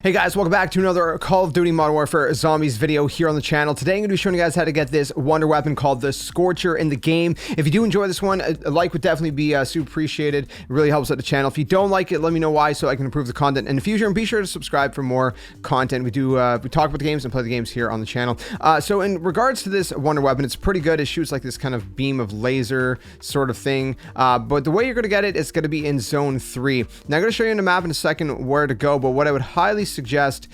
Hey guys, welcome back to another Call of Duty Modern Warfare Zombies video here on the channel. Today I'm going to be showing you guys how to get this wonder weapon called the Scorcher in the game. If you do enjoy this one, a like would definitely be super appreciated. It really helps out the channel. If you don't like it, let me know why so I can improve the content in the future, and be sure to subscribe for more content. We talk about the games and play the games here on the channel. So in regards to this wonder weapon, it's pretty good. It shoots like this kind of beam of laser sort of thing. But the way you're going to get it is going to be in Zone 3. Now I'm going to show you in the map in a second where to go, but what I would highly suggest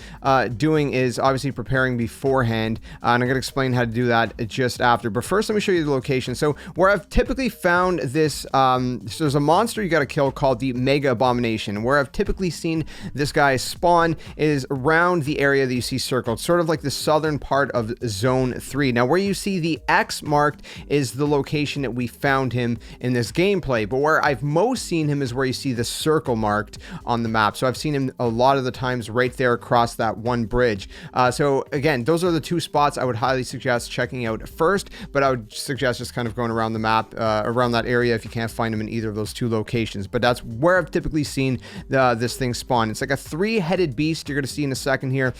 doing is obviously preparing beforehand, and I'm going to explain how to do that just after. But first, let me show you the location. So where I've typically found this, so there's a monster you got to kill called the Mega Abomination. Where I've typically seen this guy spawn is around the area that you see circled, sort of like the southern part of Zone 3. Now where you see the X marked is the location that we found him in this gameplay, but where I've most seen him is where you see the circle marked on the map. So I've seen him a lot of the times right there across that one bridge. So again, those are the two spots I would highly suggest checking out first, but I would suggest just kind of going around the map, around that area if you can't find them in either of those two locations. But that's where I've typically seen this thing spawn. It's like a three-headed beast you're going to see in a second here.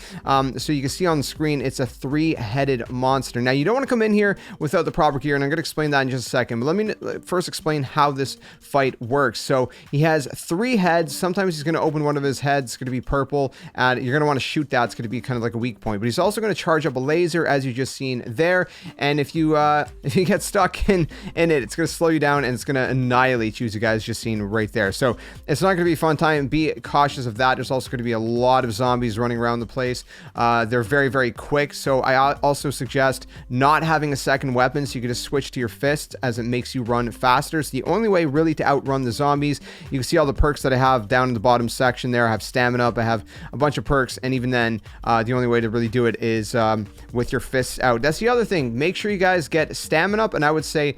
So you can see on the screen, it's a three-headed monster. Now you don't want to come in here without the proper gear, and I'm going to explain that in just a second. But let me first explain how this fight works. So he has three heads. Sometimes he's going to open one of his heads. It's going to be purple, and you're going to want to shoot that. It's going to be kind of like a weak point, but he's also going to charge up a laser, as you just seen there. And if you get stuck in it, it's going to slow you down and it's going to annihilate you, as you guys just seen right there. So it's not going to be a fun time. Be cautious of that. There's also going to be a lot of zombies running around the place. They're very, very quick. So I also suggest not having a second weapon, so you can just switch to your fist, as it makes you run faster. It's the only way really to outrun the zombies. You can see all the perks that I have down in the bottom section there. I have stamina up. I have a bunch of perks, and even then, the only way to really do it is with your fists out. That's the other thing. Make sure you guys get stamina up, and I would say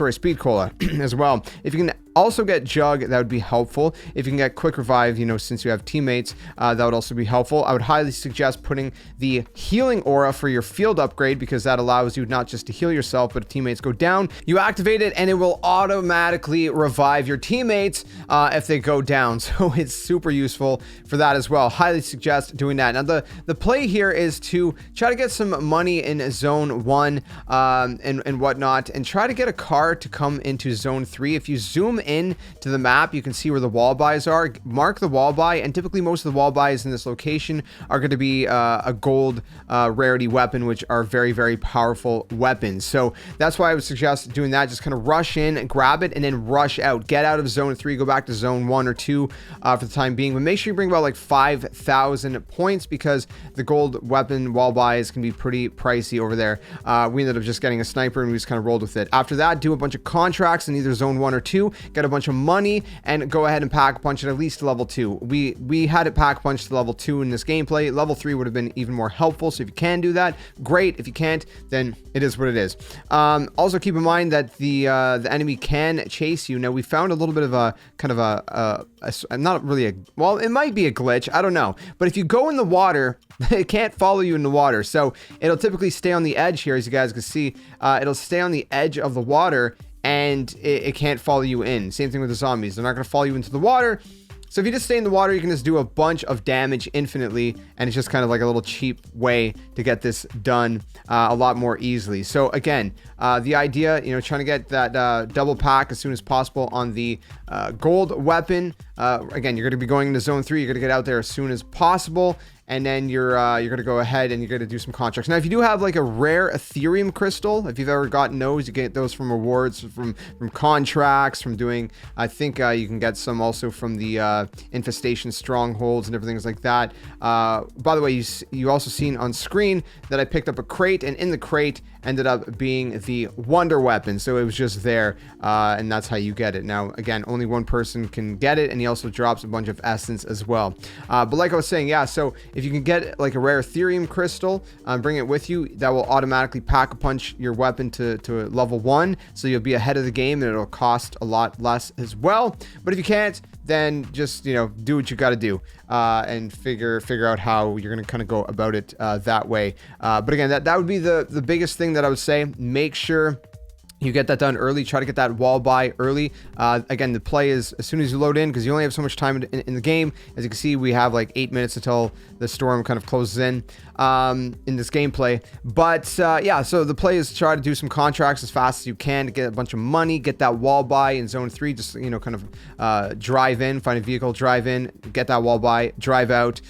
speed cola as well. If you can also get Jug, that would be helpful. If you can get quick revive, since you have teammates, that would also be helpful. I would highly suggest putting the healing aura for your field upgrade, because that allows you not just to heal yourself, but if teammates go down, you activate it and it will automatically revive your teammates if they go down. So it's super useful for that as well. Highly suggest doing that. Now the play here is to try to get some money in Zone 1 and whatnot, and try to get a car to come into Zone 3. If you zoom in to the map, you can see where the wall buys are. Mark the wall buy, and typically most of the wall buys in this location are going to be a gold rarity weapon, which are very, very powerful weapons. So that's why I would suggest doing that. Just kind of rush in, grab it, and then rush out. Get out of Zone 3, go back to Zone 1 or 2 for the time being, but make sure you bring about like 5,000 points, because the gold weapon wall buys can be pretty pricey over there. We ended up just getting a sniper, and we just kind of rolled with it. After that, do a bunch of contracts in either Zone 1 or 2, get a bunch of money, and go ahead and pack punch it at least to level 2. We had it pack punch to level 2 in this gameplay. Level 3 would have been even more helpful, so if you can do that, great. If you can't, then it is what it is. Also keep in mind that the enemy can chase you. Now we found a little bit of a kind of a not really a, well, it might be a glitch, I don't know, but if you go in the water, it can't follow you in the water, so it'll typically stay on the edge here. As you guys can see, it'll stay on the edge of the water, and it can't follow you in. Same thing with the zombies. They're not going to follow you into the water. So if you just stay in the water, you can just do a bunch of damage infinitely, and it's just kind of like a little cheap way to get this done a lot more easily. So again, the idea, trying to get that double pack as soon as possible on the gold weapon. Again, you're going to be going into Zone 3. You're going to get out there as soon as possible, and then you're going to go ahead and you're going to do some contracts. Now, if you do have like a rare Ethereum crystal, if you've ever gotten those, you get those from rewards, from contracts, from doing, I think you can get some also from the infestation strongholds and everything like that. By the way, you also seen on screen that I picked up a crate, and in the crate ended up being the wonder weapon. So it was just there, and that's how you get it. Now, again, only one person can get it, and he also drops a bunch of essence as well. But like I was saying, yeah, so if you can get like a rare Ethereum crystal, bring it with you, that will automatically pack a punch your weapon to level 1, so you'll be ahead of the game, and it'll cost a lot less as well. But if you can't, then just do what you got to do, and figure out how you're going to kind of go about it that way. But again, that would be the biggest thing that I would say. Make sure You get that done early. Try to get that wall buy early. Again, the play is as soon as you load in, because you only have so much time in the game. As you can see, we have like 8 minutes until the storm kind of closes in this gameplay. But yeah, so the play is try to do some contracts as fast as you can to get a bunch of money, get that wall buy in zone 3. Just, you know, kind of drive in, find a vehicle, drive in, get that wall buy, drive out,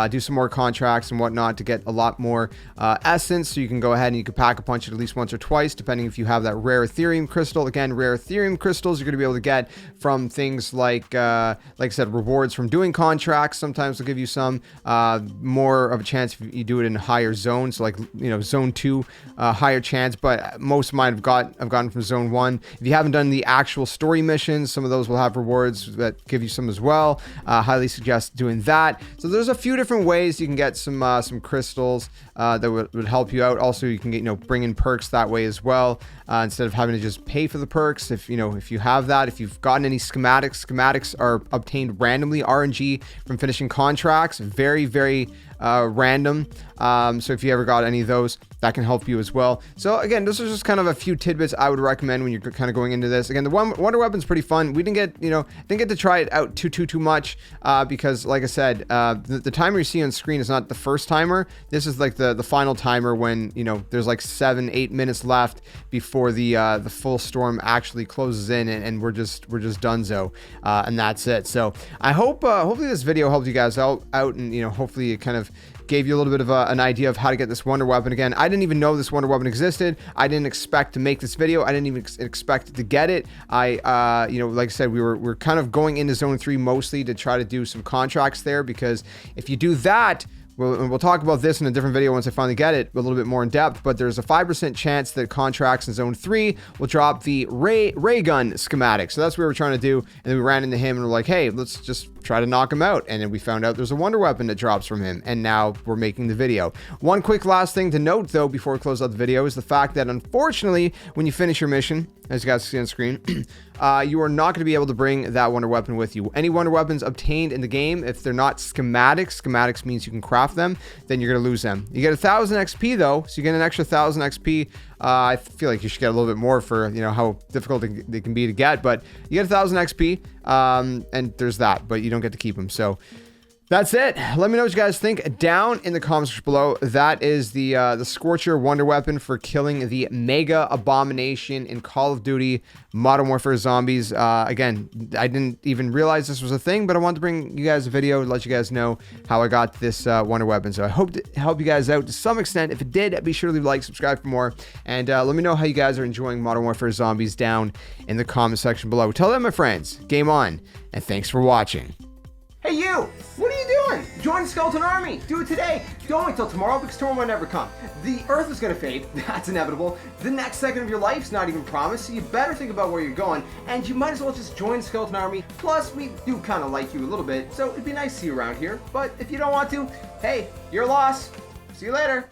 do some more contracts and whatnot to get a lot more essence. So you can go ahead and you can pack a punch it at least once or twice, depending if you have that rare Ethereum crystal. Again, rare Ethereum crystals you're going to be able to get from things like I said, rewards from doing contracts. Sometimes they'll give you some more of a chance if you do it in higher zones, so like, you know, zone 2, higher chance, but most of mine I've gotten from zone 1. If you haven't done the actual story missions, some of those will have rewards that give you some as well. Highly suggest doing that. So there's a few different ways you can get some crystals that would help you out. Also, you can get, you know, bring in perks that way as well, instead of having to just pay for the perks. If you have that, if you've gotten any schematics are obtained randomly, RNG, from finishing contracts. Very, very random. So if you ever got any of those, that can help you as well. So again, this is just kind of a few tidbits I would recommend when you're kind of going into this. Again, the Wonder Weapon's pretty fun. We didn't get to try it out too much because, like I said, the timer you see on screen is not the first timer. This is like the final timer when, you know, there's like 7-8 minutes left before the full storm actually closes in, and we're just donezo, and that's it. So I hope hopefully this video helped you guys out, and, you know, hopefully it kind of gave you a little bit of an idea of how to get this Wonder Weapon. Again, I didn't even know this Wonder Weapon existed. I didn't expect to make this video. I didn't even expect to get it. You know, like I said, we're kind of going into zone 3 mostly to try to do some contracts there, because if you do that, we'll talk about this in a different video once I finally get it a little bit more in depth, but there's a 5% chance that contracts in zone 3 will drop the ray gun schematic. So that's what we were trying to do, and then we ran into him and we're like, hey, let's just try to knock him out. And then we found out there's a Wonder Weapon that drops from him, and now we're making the video. One quick last thing to note though before we close out the video is the fact that, unfortunately, when you finish your mission, as you guys see on screen, you are not going to be able to bring that Wonder Weapon with you. Any Wonder Weapons obtained in the game, if they're not schematics means you can craft them, then you're going to lose them. You get 1,000 XP though, so you get an extra 1,000 XP. I feel like you should get a little bit more for, you know, how difficult they can be to get, but you get 1,000 XP, and there's that, but you don't get to keep them. So that's it. Let me know what you guys think down in the comments section below. That is the Scorcher Wonder Weapon for killing the Mega Abomination in Call of Duty Modern Warfare Zombies. Again, I didn't even realize this was a thing, but I wanted to bring you guys a video to let you guys know how I got this Wonder Weapon. So I hope to help you guys out to some extent. If it did, be sure to leave a like, subscribe for more, and let me know how you guys are enjoying Modern Warfare Zombies down in the comment section below. Tell them, my friends, game on, and thanks for watching. Hey you! What are you doing? Join the Skeleton Army! Do it today! Don't wait till tomorrow, because tomorrow might never come. The Earth is gonna fade, that's inevitable. The next second of your life's not even promised, so you better think about where you're going, and you might as well just join the Skeleton Army. Plus, we do kind of like you a little bit, so it'd be nice to see you around here. But if you don't want to, hey, your loss. See you later.